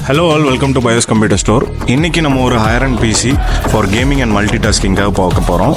Hello all, welcome to BYOS Computer Store. இன்னைக்கு நம்ம ஒரு higher end PC for gaming and multitasking பார்க்க போறோம்.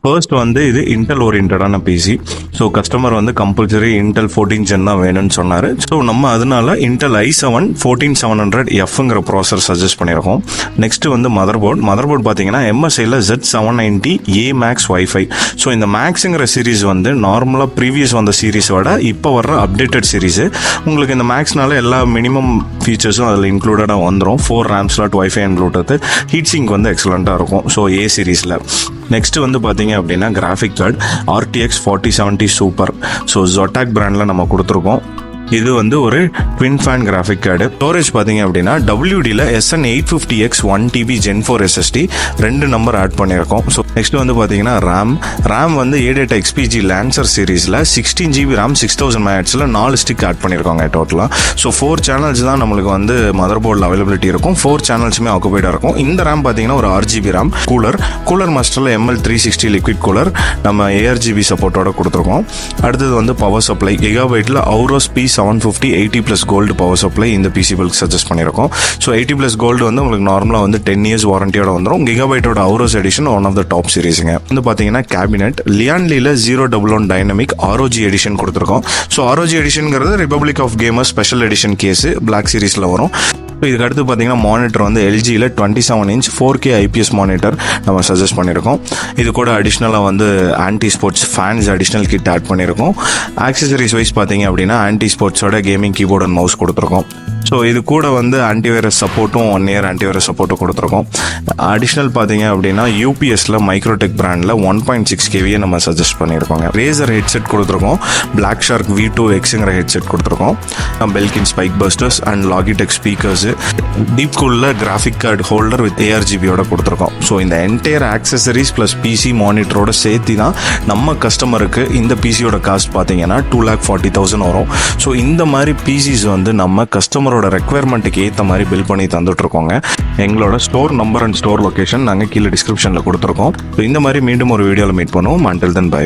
ஃபர்ஸ்ட் வந்து இது இன்டெல் ஓரியன்டான பிசி. ஸோ கஸ்டமர் வந்து கம்பல்சரி இன்டெல் 14 ஜென் தான் வேணும்னு சொன்னார். ஸோ நம்ம அதனால இன்டெல் i7 14700Fங்கிற ப்ராசஸர் சஜஸ்ட் பண்ணியிருக்கோம். நெக்ஸ்ட் வந்து மதர்போர்ட் பார்த்தீங்கன்னா MSIயில் Z790A Max Wi-Fi. ஸோ இந்த மேக்ஸுங்கிற சீரீஸ் வந்து நார்மலாக ப்ரீவியஸ் வந்த சீரீஸோட இப்போ வர்ற அப்டேட்டட் சீரீஸு. உங்களுக்கு இந்த மேக்ஸ்னால எல்லா மினிமம் ஃபீச்சர்ஸும் அதில் இன்க்ளூடடாக வந்துடும். 4 RAM slot, Wi-Fi and Bluetooth. Heat sink வந்து எக்ஸலண்ட்டாக இருக்கும். ஸோ ஏ சீரீஸில் நெக்ஸ்ட் வந்து பார்த்தீங்க அப்படின்னா graphic card RTX 4070 super. So ZOTAC பிராண்டில் நம்ம கொடுத்துருக்கோம். இது வந்து ஒரு twin fan graphic card. Storage பார்த்தீங்க அப்படின்னா WDல SN850X 1TB Gen 4 SSD 2 number add பண்ணியிருக்கோம். ஸோ நெக்ஸ்ட் வந்து பார்த்தீங்கன்னா ரேம் வந்து Adata XPG லான்சர் சீரீஸில் 16GB RAM 6000 MHz 4 stick add பண்ணியிருக்காங்க டோட்டலாக. ஸோ 4 சேனல்ஸ் தான் நம்மளுக்கு வந்து மதர் போர்டில் அவைலபிலிட்டி இருக்கும். 4 சேனல்ஸுமே ஆக்குபைடாக இருக்கும். இந்த ரேம் பார்த்தீங்கன்னா ஒரு RGB RAM. கூலர் மாஸ்டரில் ML360 லிக்விட் கூலர் நம்ம ARGB சப்போர்ட்டோட கொடுத்துருக்கோம். அடுத்தது வந்து பவர் சப்ளை Gigabyteல Aorus P750 80+ gold power supply இந்த பிசி பில்க்கு சஜஸ்ட் பண்ணியிருக்கோம். ஸோ 80+ கோல்டு வந்து உங்களுக்கு நார்மலாக வந்து 10 years வாரண்டியோட வந்துடும். Gigabyteோட Aorus edition one of the top சீரீஸுங்க. வந்து பார்த்தீங்கன்னா கேபினெட் LIANல 011 டைனமிக் ROG எடிஷன் கொடுத்துருக்கோம். ஸோ ROG எடிஷன்ங்கிறது republic of gamers special edition case black சீரீஸில் வரும். இதுக்கு அடுத்து பார்த்தீங்கன்னா மானிட்டர் வந்து LGயில் 27 inch 4K IPS மானிட்டர் நம்ம சஜஸ்ட் பண்ணியிருக்கோம். இது கூட அடிஷ்னலாக வந்து Ant Esports fans additional kit add பண்ணியிருக்கோம். ஆக்சசரிஸ் வைஸ் பார்த்தீங்க அப்படின்னா ஆன்டி ஸ்போர்ட்ஸோட கேமிங் கீபோர்ட் அண்ட் மவுஸ் கொடுத்துருக்கோம். ஸோ இது கூட வந்து ஆன்டிவைரஸ் சப்போர்ட்டும் 1 year ஆன்டிவைரஸ் சப்போர்ட்டும் கொடுத்துருக்கோம். அடிஷ்னல் பார்த்தீங்க அப்படின்னா UPSல MICROTEK பிராண்டில் 1.6 kV நம்ம சஜஸ்ட் பண்ணியிருக்கோங்க. RAZER ஹெட்செட் கொடுத்துருக்கோம். BLACKSHARK V2Xங்கிற ஹெட்செட் கொடுத்துருக்கோம். BELKIN spike busters and LOGITECH speakers. DEEPCOOL graphic card holder with ARGBயோட கொடுத்துருக்கோம். ஸோ இந்த என்டையர் ஆக்சசரிஸ் ப்ளஸ் PC மானிட்டரோட சேர்த்து தான் நம்ம கஸ்டமருக்கு இந்த பிசியோட காஸ்ட் பார்த்தீங்கன்னா 2,40,000 வரும். ஸோ இந்த மாதிரி பிசிஸ் வந்து நம்ம கஸ்டமரோட ரெக்குவயர்மெண்ட்டுக்கு ஏற்ற மாதிரி பில் பண்ணி தந்துட்டு இருக்கோங்க. எங்களோட store number and store location நாங்கள் கீழே டிஸ்கிரிப்ஷனில் கொடுத்துருக்கோம். ஸோ இந்த மாதிரி மீண்டும் ஒரு வீடியோவில் மீட் பண்ணுவோம். Until then by.